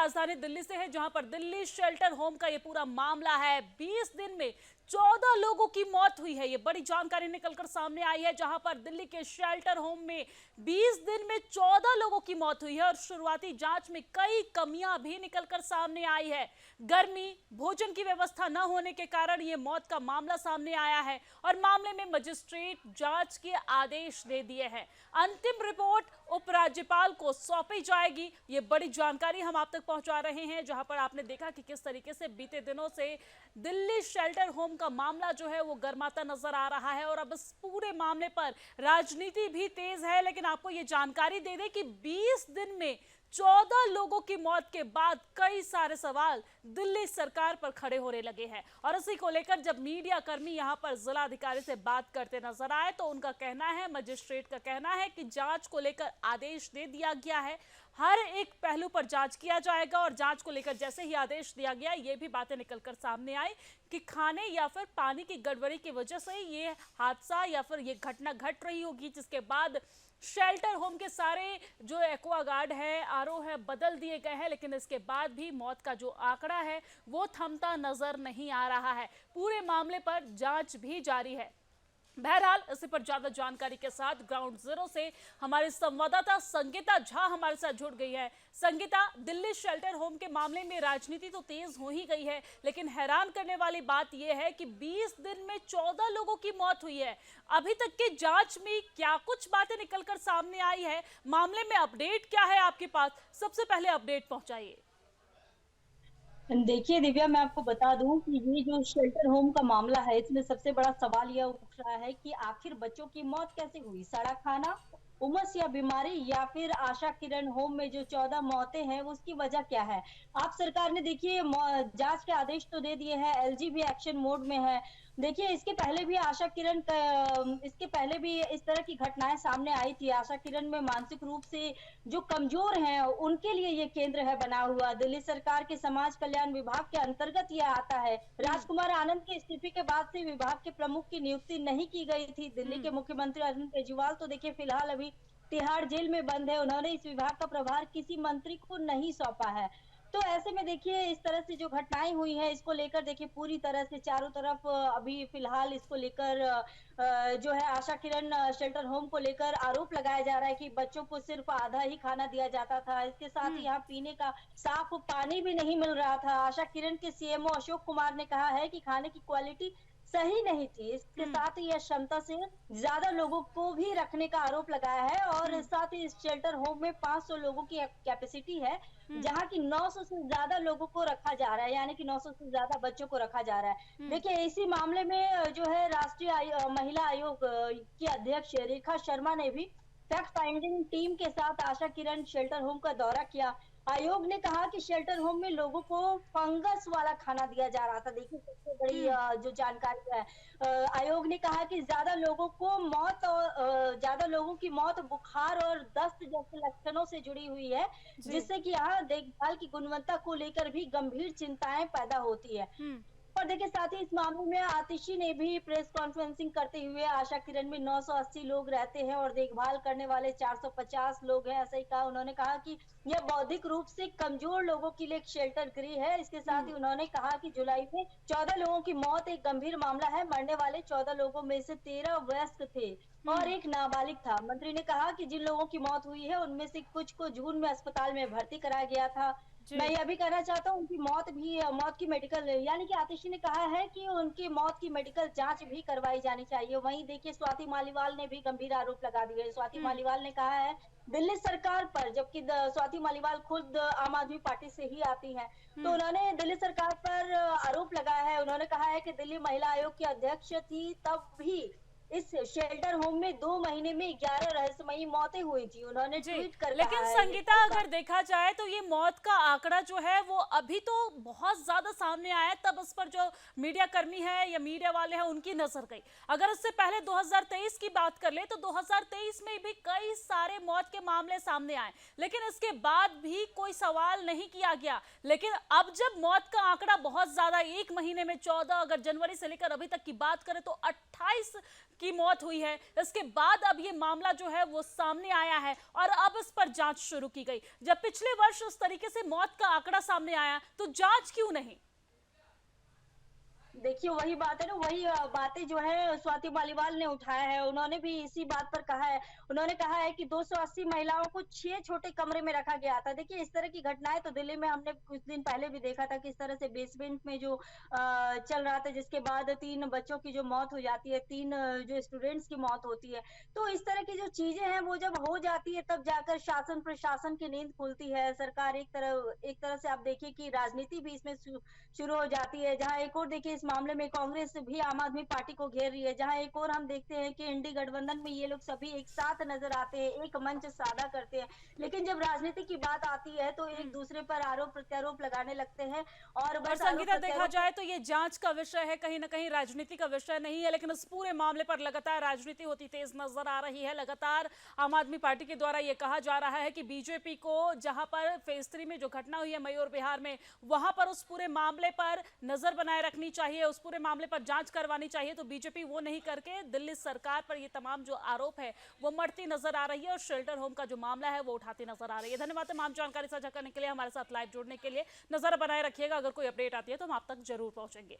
राजधानी दिल्ली से है, जहां पर दिल्ली शेल्टर होम का ये पूरा मामला है। 20 दिन में 14 लोगों की मौत हुई है। ये बड़ी जानकारी निकलकर सामने आई है, जहां पर दिल्ली के शेल्टर होम में 20 दिन में 14 लोगों की मौत हुई है और शुरुआती जांच में कई कमियां भी निकलकर सामने आई है। गर्मी, भोजन की व्यवस्था न होने के कारण ये मौत का मामला सामने आया है और मामले में मजिस्ट्रेट जांच के आदेश दे दिए हैं। अंतिम रिपोर्ट उपराज्यपाल को सौंपी जाएगी। ये बड़ी जानकारी हम आप तक पहुंचा रहे हैं, जहां पर आपने देखा कि किस तरीके से बीते दिनों से दिल्ली शेल्टर होम का मामला जो है वो गर्माता नजर आ रहा है और अब इस पूरे मामले पर राजनीति भी तेज है। लेकिन आपको ये जानकारी दे दें कि 20 दिन में 14 लोगों की मौत के बाद कई सारे सवाल दिल्ली सरकार पर खड़े होने लगे हैं और इसी को लेकर जब मीडिया कर्मी यहां पर जिला अधिकारी से बात करते नजर आए तो उनका कहना है, मजिस्ट्रेट का कहना है कि जांच को लेकर आदेश दे दिया गया है, हर एक पहलू पर जांच किया जाएगा और जांच को लेकर जैसे ही आदेश दिया गया ये भी बातें निकलकर सामने आई कि खाने या फिर पानी की गड़बड़ी की वजह से ये हादसा या फिर ये घटना घट रही होगी, जिसके बाद शेल्टर होम के सारे जो एक्वागार्ड है, आरओ है, बदल दिए गए हैं। लेकिन इसके बाद भी मौत का जो आंकड़ा है वो थमता नजर नहीं आ रहा है। पूरे मामले पर जांच भी जारी है। बहरहाल इसी पर ज्यादा जानकारी के साथ ग्राउंड जीरो से हमारे संवाददाता संगीता झा हमारे साथ जुड़ गई है। संगीता, दिल्ली शेल्टर होम के मामले में राजनीति तो तेज हो ही गई है, लेकिन हैरान करने वाली बात यह है कि 20 दिन में 14 लोगों की मौत हुई है। अभी तक की जांच में क्या कुछ बातें निकलकर सामने आई है, मामले में अपडेट क्या है आपके पास? सबसे पहले अपडेट पहुंचाइए। देखिए दिव्या, मैं आपको बता दूं कि ये जो शेल्टर होम का मामला है, इसमें सबसे बड़ा सवाल यह उठ रहा है कि आखिर बच्चों की मौत कैसे हुई। सड़ा खाना, उमस या बीमारी, या फिर आशा किरण होम में जो 14 मौतें हैं उसकी वजह क्या है। आप सरकार ने देखिए जांच के आदेश तो दे दिए हैं, एलजी भी एक्शन मोड में है। देखिए इसके पहले भी आशा किरण का इसके पहले भी इस तरह की घटनाएं सामने आई थी। आशा किरण में मानसिक रूप से जो कमजोर हैं उनके लिए ये केंद्र है बना हुआ। दिल्ली सरकार के समाज कल्याण विभाग के अंतर्गत यह आता है। राजकुमार आनंद के इस्तीफे के बाद से विभाग के प्रमुख की नियुक्ति नहीं की गई थी। दिल्ली के मुख्यमंत्री अरविंद केजरीवाल तो देखिए फिलहाल अभी तिहाड़ जेल में बंद है। उन्होंने इस विभाग का प्रभार किसी मंत्री को नहीं सौंपा है। तो ऐसे में देखिए इस तरह से जो घटनाएं हुई हैं इसको लेकर देखिए पूरी तरह से चारों तरफ अभी फिलहाल इसको लेकर जो है आशा किरण शेल्टर होम को लेकर आरोप लगाया जा रहा है कि बच्चों को सिर्फ आधा ही खाना दिया जाता था। इसके साथ ही यहाँ पीने का साफ पानी भी नहीं मिल रहा था। आशा किरण के सीएमओ अशोक कुमार ने कहा है कि खाने की क्वालिटी सही नहीं थी। इसके साथ ही यह क्षमता से ज्यादा लोगों को भी रखने का आरोप लगाया है और साथ ही इस शेल्टर होम में 500 लोगों की कैपेसिटी है, जहाँ की 900 से ज्यादा लोगों को रखा जा रहा है, यानी कि 900 से ज्यादा बच्चों को रखा जा रहा है। देखिए इसी मामले में जो है राष्ट्रीय महिला आयोग की अध्यक्ष रेखा शर्मा ने भी फैक्ट फाइंडिंग टीम के साथ आशा किरण शेल्टर होम का दौरा किया। आयोग ने कहा कि शेल्टर होम में लोगों को फंगस वाला खाना दिया जा रहा था। देखिए सबसे बड़ी जो जानकारी है, आयोग ने कहा कि ज्यादा लोगों की मौत बुखार और दस्त जैसे लक्षणों से जुड़ी हुई है, जिससे कि यहाँ देखभाल की गुणवत्ता को लेकर भी गंभीर चिंताएं पैदा होती है। और देखिए साथ ही इस मामले में आतिशी ने भी प्रेस कॉन्फ्रेंसिंग करते हुए आशा किरण में 980 लोग रहते हैं और देखभाल करने वाले 450 लोग हैं, ऐसा ही कहा। उन्होंने कहा कि यह बौद्धिक रूप से कमजोर लोगों के लिए एक शेल्टर गृह है। इसके साथ ही उन्होंने कहा कि जुलाई में 14 लोगों की मौत एक गंभीर मामला है। मरने वाले 14 लोगों में से 13 वयस्क थे और एक नाबालिग था। मंत्री ने कहा कि जिन लोगों की मौत हुई है उनमें से कुछ को जून में अस्पताल में भर्ती कराया गया था। मैं यह भी कहना चाहता हूँ उनकी मौत की मेडिकल, यानी कि आतिशी ने कहा है कि उनकी मौत की मेडिकल जांच भी करवाई जानी चाहिए। वहीं देखिए स्वाति मालीवाल ने भी गंभीर आरोप लगा दिए। स्वाति मालीवाल ने कहा है दिल्ली सरकार पर, जबकि स्वाति मालीवाल खुद आम आदमी पार्टी से ही आती हैं, तो उन्होंने दिल्ली सरकार पर आरोप लगाया है। उन्होंने कहा है कि दिल्ली महिला आयोग की अध्यक्ष थी तब भी इस शेल्टर होम में 2 महीने में 11 रहस्यमयी मौतें हुई थी। उन्होंने ट्वीट कर कहा लेकिन है संगीता, अगर देखा जाए तो ये मौत का आंकड़ा जो है वो अभी तो बहुत ज्यादा सामने आया है, तब इस पर जो मीडिया कर्मी है या मीडिया वाले हैं उनकी नजर गई। अगर इससे पहले 2023 की बात कर ले तो 2023 में भी कई सारे मौत के मामले सामने आए, लेकिन इसके बाद भी कोई सवाल नहीं किया गया। लेकिन अब जब मौत का आंकड़ा बहुत ज्यादा, एक महीने में 14, अगर जनवरी से लेकर अभी तक की बात करें तो 28 की मौत हुई है। इसके बाद अब ये मामला जो है वो सामने आया है और अब इस पर जांच शुरू की गई। जब पिछले वर्ष उस तरीके से मौत का आंकड़ा सामने आया तो जांच क्यों नहीं? देखिए वही बात है ना, वही बातें जो है स्वाति मालीवाल ने उठाया है। उन्होंने भी इसी बात पर कहा है। उन्होंने कहा है कि 280 महिलाओं को 6 छोटे कमरे में रखा गया था। देखिए इस तरह की घटनाएं तो दिल्ली में हमने कुछ दिन पहले भी देखा था कि इस तरह से बेसमेंट में जो चल रहा था, जिसके बाद 3 बच्चों की जो मौत हो जाती है, 3 जो स्टूडेंट्स की मौत होती है। तो इस तरह की जो चीजें हैं वो जब हो जाती है तब जाकर शासन प्रशासन की नींद खुलती है। सरकार एक तरह से आप देखिए कि राजनीति भी इसमें शुरू हो जाती है। जहाँ एक और देखिए इस मामले में कांग्रेस भी आम आदमी पार्टी को घेर रही है। जहाँ एक और हम देखते हैं कि इंडी गठबंधन में ये लोग सभी एक साथ नजर आते हैं, एक मंच साझा करते हैं। लेकिन जब राजनीति की बात आती है तो एक दूसरे पर आरोप प्रत्यारोप लगाने लगते हैं और और बस आरोप संगीता, देखा प्रत्यारोप। जाए तो ये जांच का विषय है, कहीं ना कहीं राजनीति का विषय नहीं है, लेकिन इस पूरे मामले पर लगातार राजनीति होती तेज नजर आ रही है। लगातार आम आदमी पार्टी के द्वारा ये कहा जा रहा है कि बीजेपी को जहां पर फेज 3 में जो घटना हुई है मयूर बिहार में, वहां पर उस पूरे मामले पर नजर बनाए रखनी चाहिए, उस पूरे मामले पर जांच करवानी चाहिए। तो बीजेपी वो नहीं करके दिल्ली सरकार पर ये तमाम जो आरोप है वो मढ़ती नजर आ रही है और शेल्टर होम का जो मामला है वो उठाती नजर आ रही है। धन्यवाद तमाम जानकारी साझा करने के लिए, हमारे साथ लाइव जुड़ने के लिए। नजर बनाए रखिएगा, अगर कोई अपडेट आती है तो हम आप तक जरूर पहुंचेंगे।